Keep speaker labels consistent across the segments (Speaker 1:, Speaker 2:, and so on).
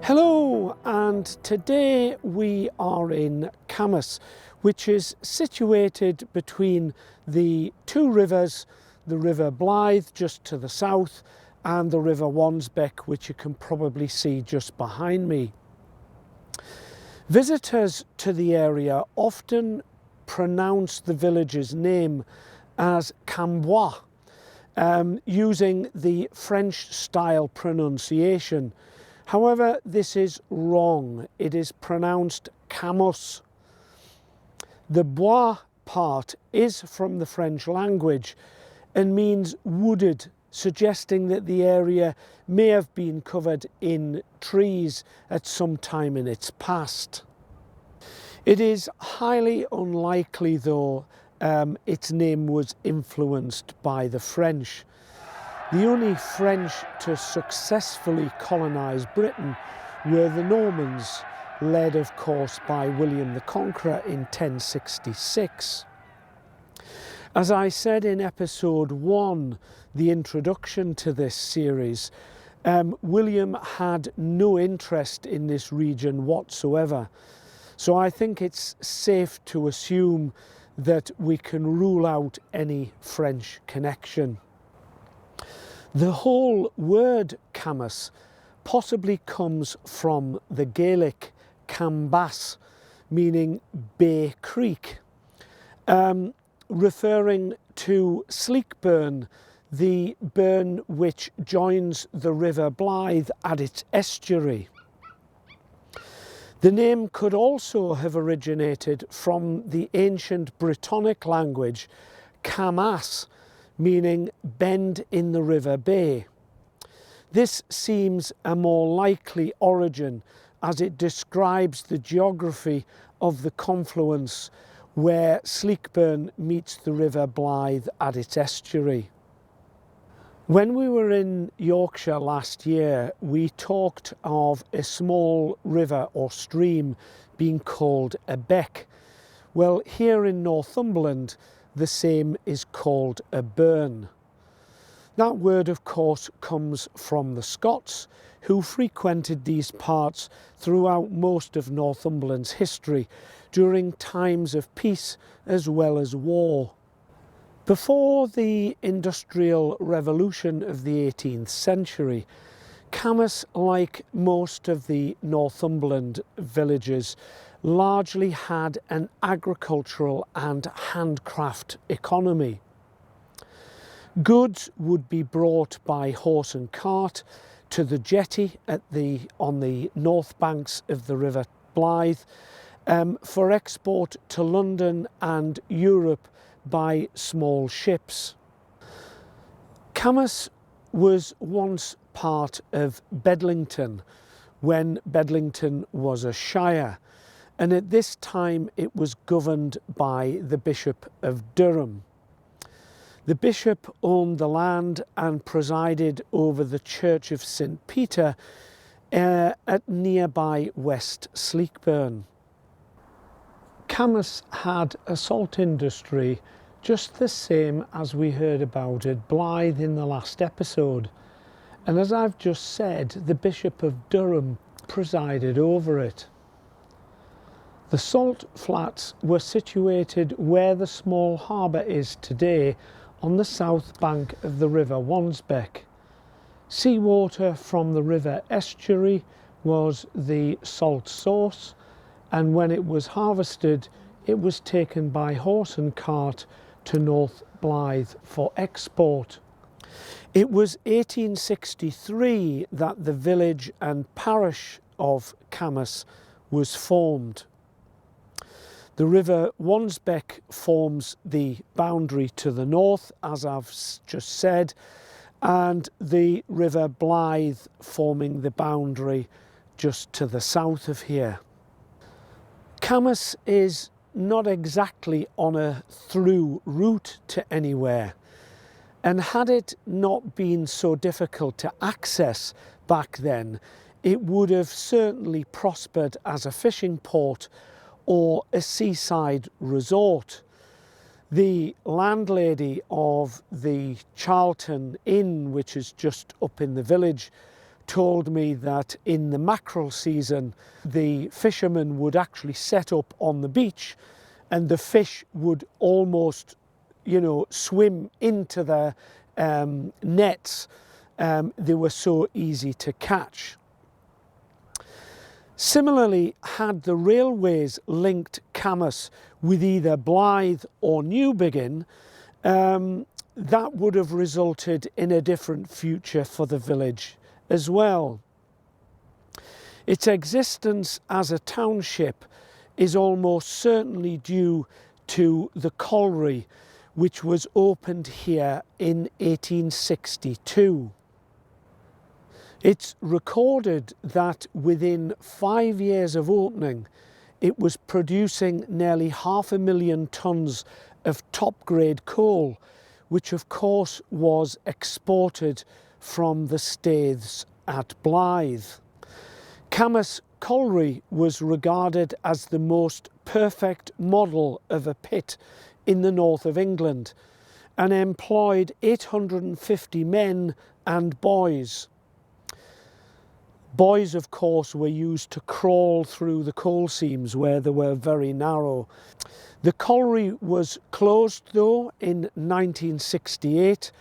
Speaker 1: Hello, and today we are in Cambois, which is situated between the two rivers, the River Blyth just to the south and the River Wansbeck, which you can probably see just behind me. Visitors to the area often pronounce the village's name as Cambois, using the French style pronunciation. However, this is wrong. It is pronounced Cambois. The bois part is from the French language and means wooded, suggesting that the area may have been covered in trees at some time in its past. It is highly unlikely, though, its name was influenced by the French. The only French to successfully colonise Britain were the Normans, led of course by William the Conqueror in 1066. As I said in episode 1, the introduction to this series, William had no interest in this region whatsoever. So I think it's safe to assume that we can rule out any French connection. The whole word Cambois possibly comes from the Gaelic Cambois, meaning Bay Creek, referring to Sleekburn, the burn which joins the River Blyth at its estuary. The name could also have originated from the ancient Brittonic language Camas, meaning bend in the river bay. This seems a more likely origin as it describes the geography of the confluence where Sleekburn meets the River Blyth at its estuary. When we were in Yorkshire last year, we talked of a small river or stream being called a beck. Well, here in Northumberland, the same is called a burn. That word, of course, comes from the Scots, who frequented these parts throughout most of Northumberland's history during times of peace as well as war. Before the Industrial Revolution of the 18th century, Cambois, like most of the Northumberland villages, largely had an agricultural and handcraft economy. Goods would be brought by horse and cart to the jetty on the north banks of the River Blyth for export to London and Europe by small ships. Cambois was once part of Bedlington when Bedlington was a shire, and at this time it was governed by the Bishop of Durham. The bishop owned the land and presided over the Church of St. Peter at nearby West Sleekburn. Cambois had a salt industry just the same as we heard about at Blyth in the last episode, and as I've just said, the Bishop of Durham presided over it. The salt flats were situated where the small harbour is today on the south bank of the River Wansbeck. Seawater from the river estuary was the salt source, and when it was harvested it was taken by horse and cart to North Blyth for export. It was 1863 that the village and parish of Cambois was formed. The River Wansbeck forms the boundary to the north, as I've just said, and the River Blyth forming the boundary just to the south of here. Cambois is not exactly on a through route to anywhere, and had it not been so difficult to access back then, it would have certainly prospered as a fishing port or a seaside resort. The landlady of the Charlton Inn, which is just up in the village, told me that in the mackerel season the fishermen would actually set up on the beach and the fish would almost, you know, swim into the nets. They were so easy to catch. Similarly, had the railways linked Cambois with either Blyth or Newbiggin, that would have resulted in a different future for the village as well. Its existence as a township is almost certainly due to the colliery, which was opened here in 1862. It's recorded that within 5 years of opening, it was producing nearly 500,000 tonnes of top-grade coal, which of course was exported from the staiths at Blyth. Cambois Colliery was regarded as the most perfect model of a pit in the north of England and employed 850 men and boys. Boys, of course, were used to crawl through the coal seams where they were very narrow. The colliery was closed, though, in 1968,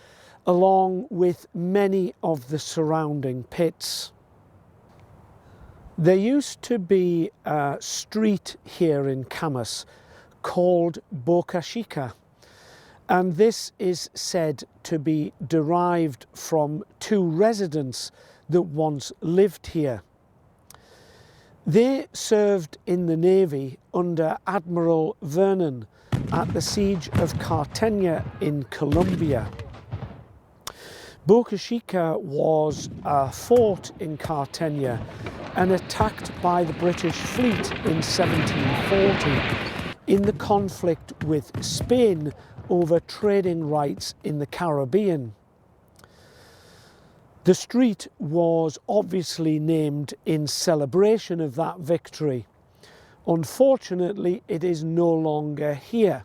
Speaker 1: along with many of the surrounding pits. There used to be a street here in Cambois called Bokashika, and this is said to be derived from two residents that once lived here. They served in the Navy under Admiral Vernon at the Siege of Cartagena in Colombia. Bokashika was a fort in Cartagena and attacked by the British fleet in 1740 in the conflict with Spain over trading rights in the Caribbean. The street was obviously named in celebration of that victory. Unfortunately, it is no longer here.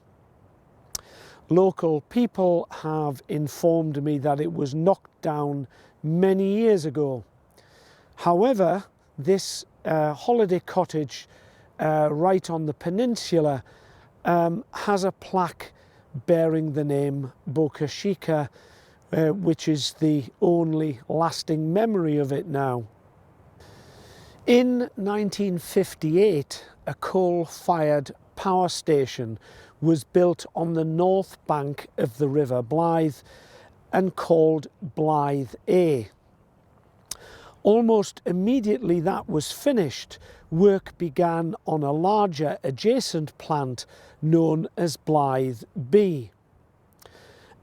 Speaker 1: Local people have informed me that it was knocked down many years ago. However, this holiday cottage right on the peninsula has a plaque bearing the name Bokashika, which is the only lasting memory of it now. In 1958, a coal-fired power station was built on the north bank of the River Blyth and called Blyth A. Almost immediately that was finished, work began on a larger adjacent plant known as Blyth B.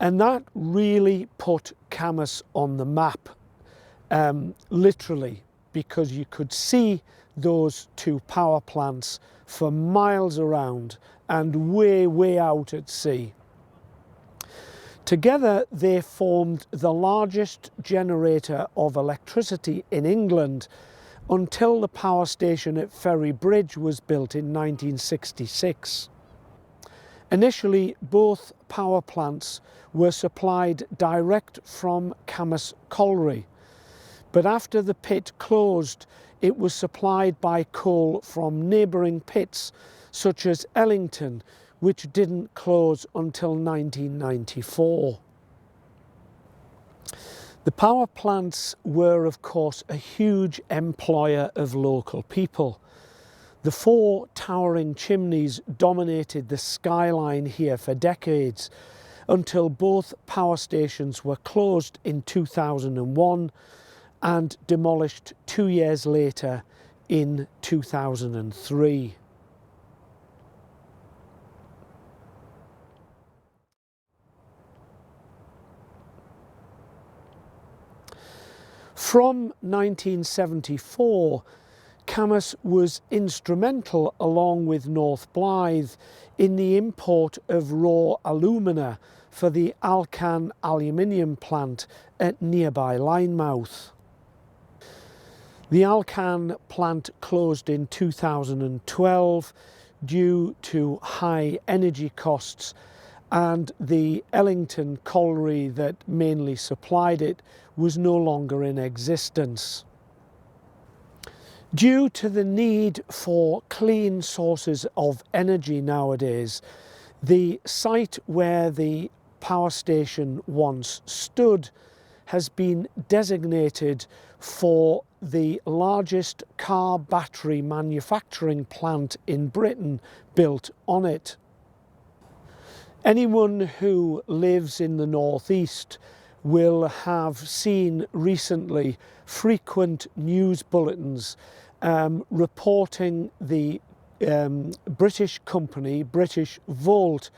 Speaker 1: And that really put Cambois on the map, literally, because you could see those two power plants for miles around and way, way out at sea. Together they formed the largest generator of electricity in England until the power station at Ferry Bridge was built in 1966. Initially, both power plants were supplied direct from Cambois Colliery, but after the pit closed, it was supplied by coal from neighbouring pits such as Ellington, which didn't close until 1994. The power plants were, of course, a huge employer of local people. The four towering chimneys dominated the skyline here for decades until both power stations were closed in 2001 and demolished 2 years later in 2003. From 1974, Cambois was instrumental, along with North Blyth, in the import of raw alumina for the Alcan aluminium plant at nearby Linemouth. The Alcan plant closed in 2012 due to high energy costs, and the Ellington colliery that mainly supplied it was no longer in existence. Due to the need for clean sources of energy nowadays, the site where the power station once stood has been designated for the largest car battery manufacturing plant in Britain built on it. Anyone who lives in the northeast will have seen recently frequent news bulletins reporting the British company, British Volt,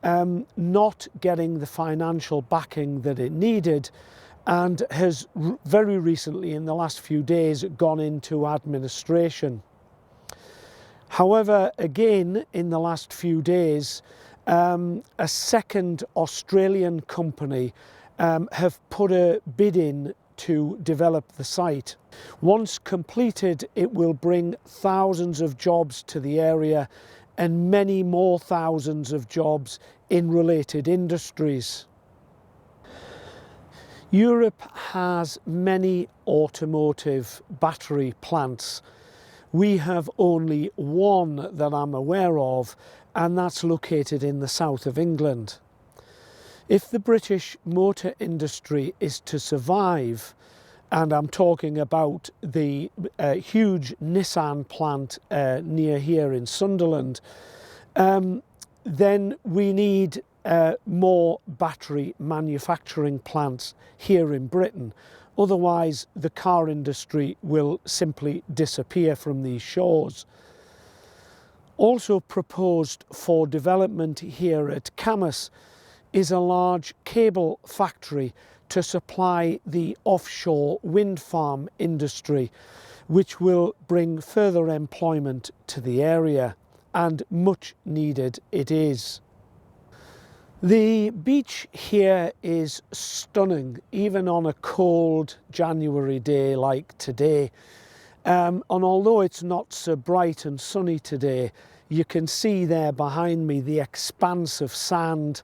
Speaker 1: not getting the financial backing that it needed, and has very recently, in the last few days, gone into administration. However, again, in the last few days, a second Australian company have put a bid in to develop the site. Once completed, it will bring thousands of jobs to the area and many more thousands of jobs in related industries. Europe has many automotive battery plants. We have only one that I'm aware of, and that's located in the south of England. If the British motor industry is to survive, and I'm talking about the huge Nissan plant near here in Sunderland, then we need more battery manufacturing plants here in Britain. Otherwise, the car industry will simply disappear from these shores. Also proposed for development here at Cambois is a large cable factory to supply the offshore wind farm industry, which will bring further employment to the area, and much needed it is. The beach here is stunning, even on a cold January day like today. And although it's not so bright and sunny today, you can see there behind me the expanse of sand.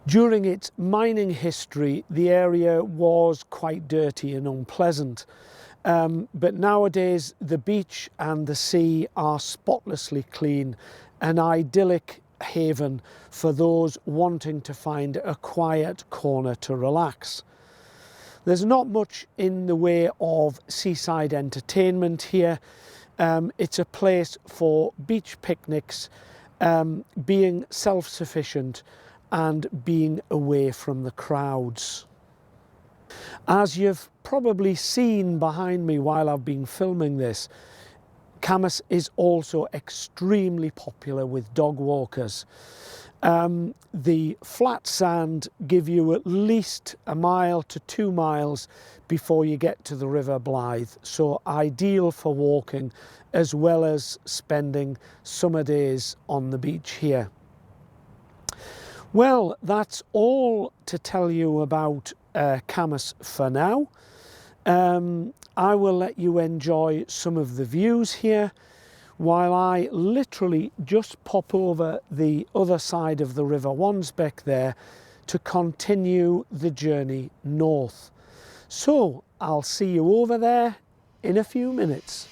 Speaker 1: During its mining history, the area was quite dirty and unpleasant. But nowadays, the beach and the sea are spotlessly clean, an idyllic haven for those wanting to find a quiet corner to relax. There's not much in the way of seaside entertainment here. It's a place for beach picnics, being self-sufficient and being away from the crowds. As you've probably seen behind me while I've been filming this, Cambois is also extremely popular with dog walkers. The flat sand give you at least a mile to 2 miles before you get to the River Blyth, so ideal for walking as well as spending summer days on the beach here. Well, that's all to tell you about Cambois for now. I will let you enjoy some of the views here while I literally just pop over the other side of the River Wansbeck there to continue the journey north. So I'll see you over there in a few minutes.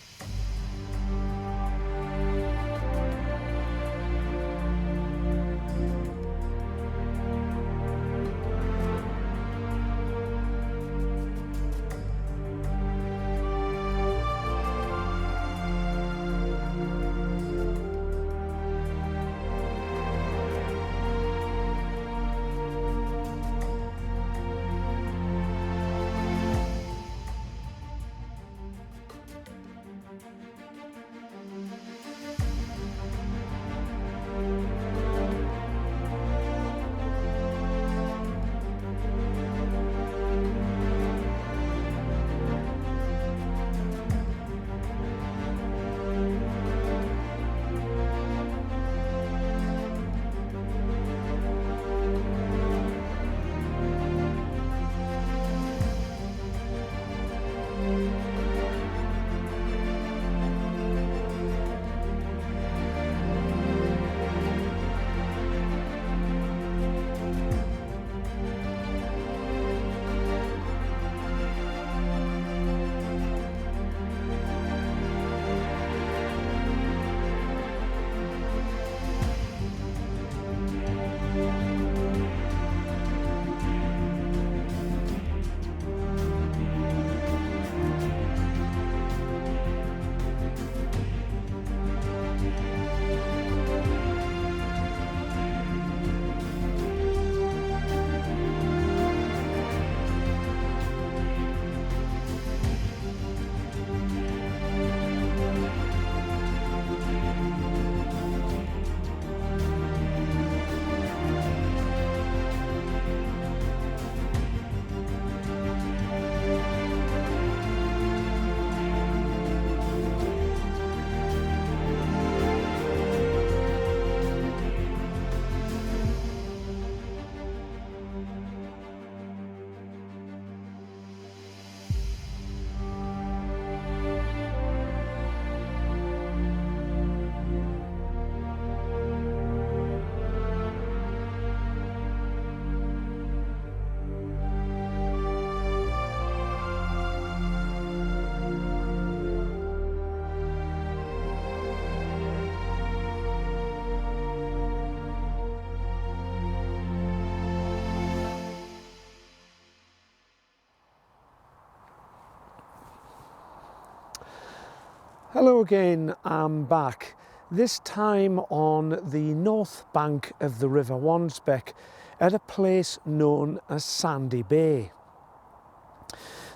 Speaker 1: Hello again, I'm back. This time on the north bank of the River Wansbeck at a place known as Sandy Bay.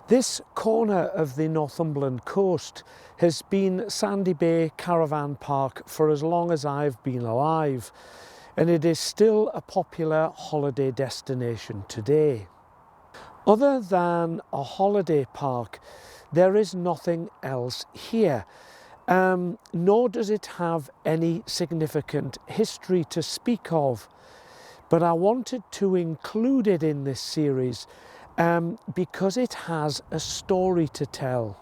Speaker 1: This corner of the Northumberland coast has been Sandy Bay Caravan Park for as long as I've been alive, and it is still a popular holiday destination today. Other than a holiday park, there is nothing else here. Nor does it have any significant history to speak of, but I wanted to include it in this series because it has a story to tell.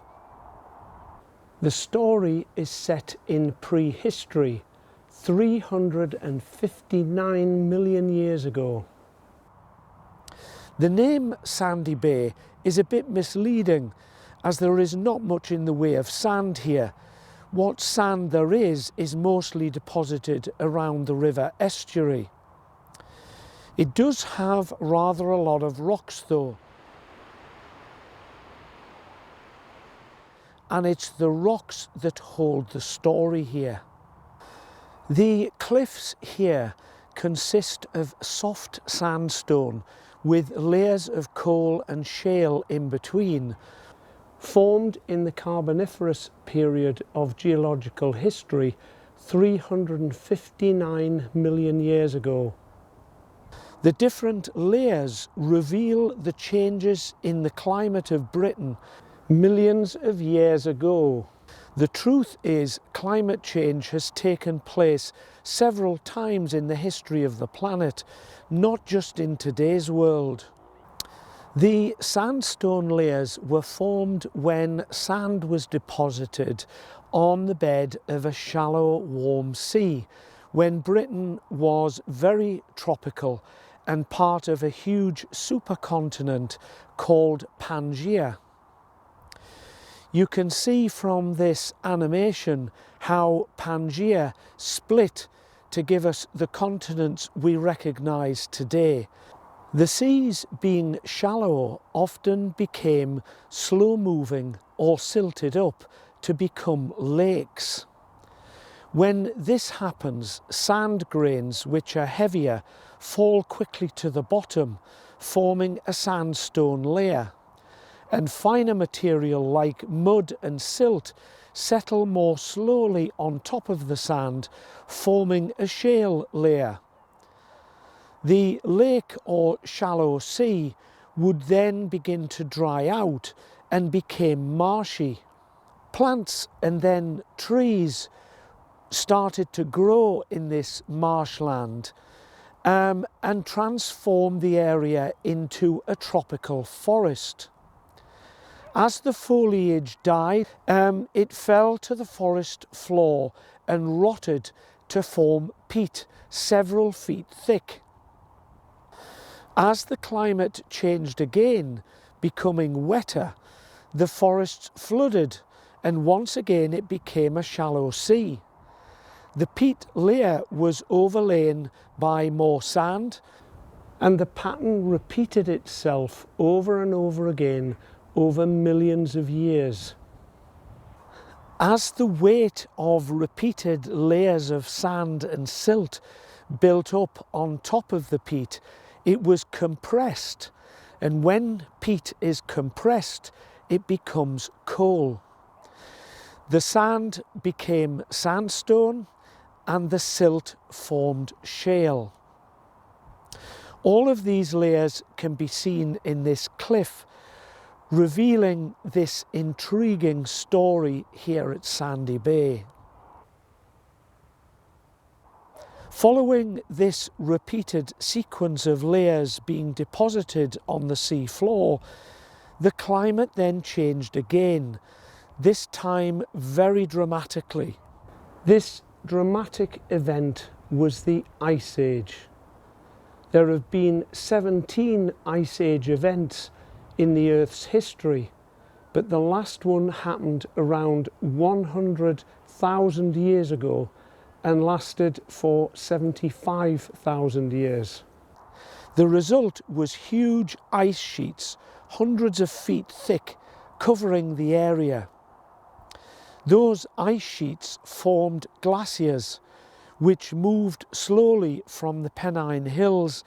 Speaker 1: The story is set in prehistory, 359 million years ago. The name Sandy Bay is a bit misleading, as there is not much in the way of sand here. What sand there is mostly deposited around the river estuary. It does have rather a lot of rocks though, and it's the rocks that hold the story here. The cliffs here consist of soft sandstone with layers of coal and shale in between, formed in the Carboniferous period of geological history 359 million years ago. The different layers reveal the changes in the climate of Britain millions of years ago. The truth is, climate change has taken place several times in the history of the planet, not just in today's world. The sandstone layers were formed when sand was deposited on the bed of a shallow, warm sea, when Britain was very tropical and part of a huge supercontinent called Pangaea. You can see from this animation how Pangaea split to give us the continents we recognise today. The seas, being shallow, often became slow-moving or silted up to become lakes. When this happens, sand grains, which are heavier, fall quickly to the bottom, forming a sandstone layer, and finer material like mud and silt settle more slowly on top of the sand, forming a shale layer. The lake or shallow sea would then begin to dry out and became marshy. Plants and then trees started to grow in this marshland and transform the area into a tropical forest. As the foliage died, it fell to the forest floor and rotted to form peat several feet thick. As the climate changed again, becoming wetter, the forests flooded and once again it became a shallow sea. The peat layer was overlain by more sand, and the pattern repeated itself over and over again over millions of years. As the weight of repeated layers of sand and silt built up on top of the peat, it was compressed, and when peat is compressed, it becomes coal. The sand became sandstone and the silt formed shale. All of these layers can be seen in this cliff, revealing this intriguing story here at Sandy Bay. Following this repeated sequence of layers being deposited on the sea floor, the climate then changed again, this time very dramatically. This dramatic event was the Ice Age. There have been 17 Ice Age events in the Earth's history, but the last one happened around 100,000 years ago and lasted for 75,000 years. The result was huge ice sheets, hundreds of feet thick, covering the area. Those ice sheets formed glaciers, which moved slowly from the Pennine Hills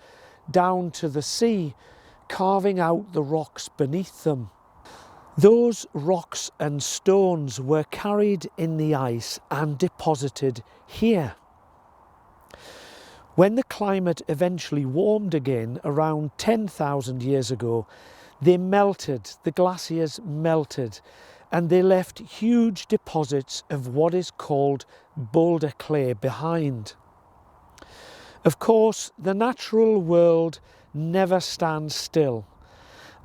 Speaker 1: down to the sea, carving out the rocks beneath them. Those rocks and stones were carried in the ice and deposited here. When the climate eventually warmed again around 10,000 years ago, they melted, the glaciers melted, and they left huge deposits of what is called boulder clay behind. Of course, the natural world never stands still,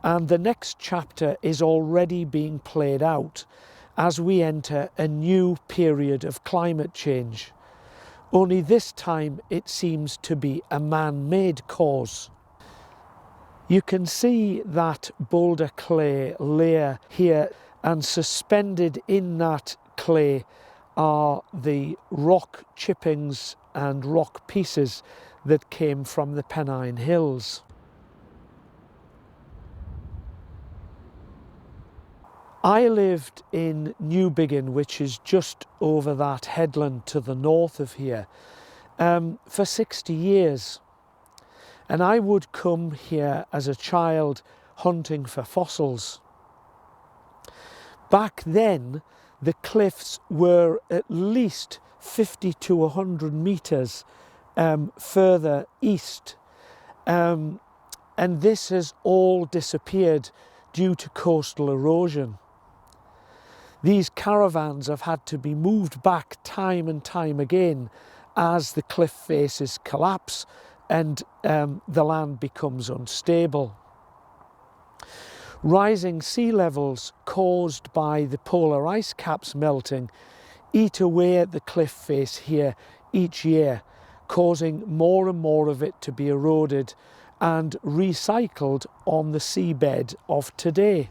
Speaker 1: and the next chapter is already being played out as we enter a new period of climate change. Only this time it seems to be a man-made cause. You can see that boulder clay layer here, and suspended in that clay are the rock chippings and rock pieces that came from the Pennine Hills. I lived in Newbiggin, which is just over that headland to the north of here, for 60 years. And I would come here as a child hunting for fossils. Back then, the cliffs were at least 50 to 100 metres further east. And this has all disappeared due to coastal erosion. These caravans have had to be moved back time and time again as the cliff faces collapse and the land becomes unstable. Rising sea levels caused by the polar ice caps melting eat away at the cliff face here each year, causing more and more of it to be eroded and recycled on the seabed of today.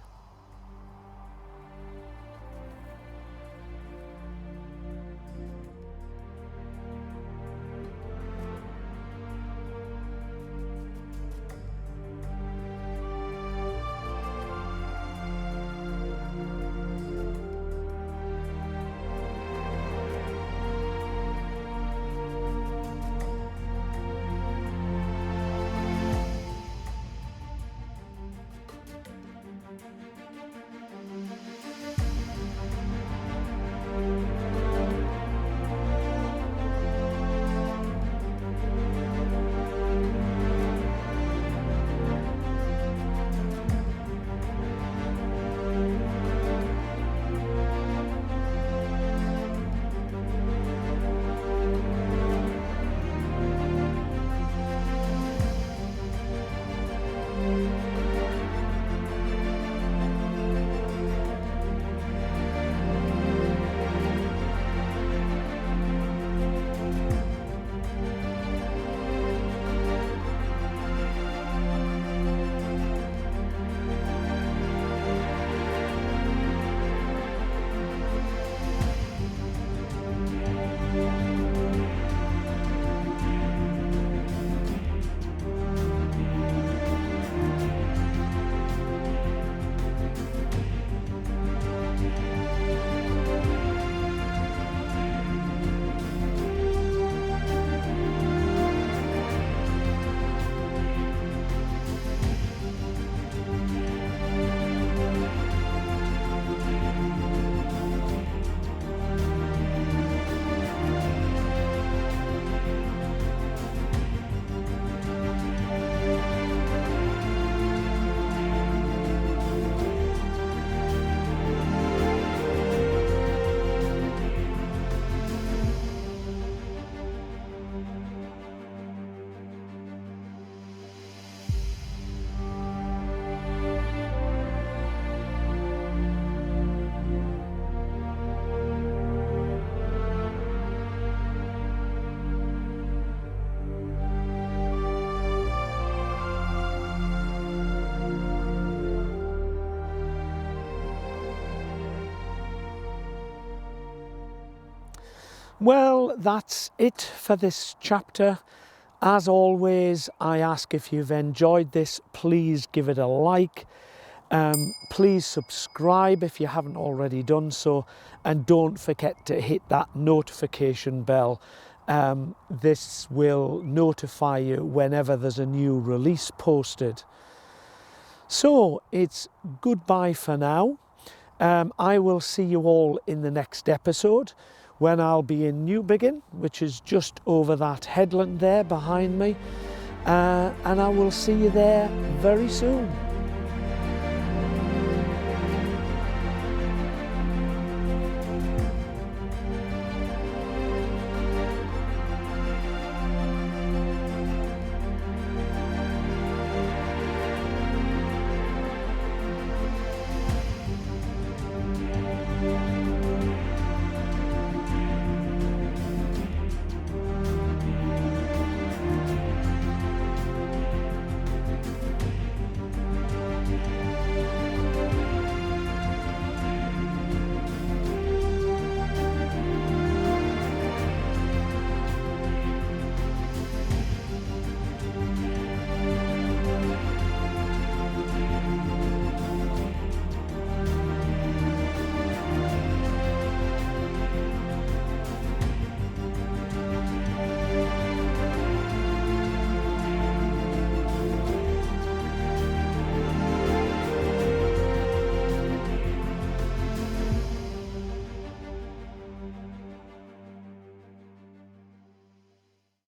Speaker 1: Well, that's it for this chapter. As always, I ask if you've enjoyed this, please give it a like. Please subscribe if you haven't already done so, and don't forget to hit that notification bell. This will notify you whenever there's a new release posted. So it's goodbye for now. I will see you all in the next episode, when I'll be in Newbiggin, which is just over that headland there behind me, and I will see you there very soon.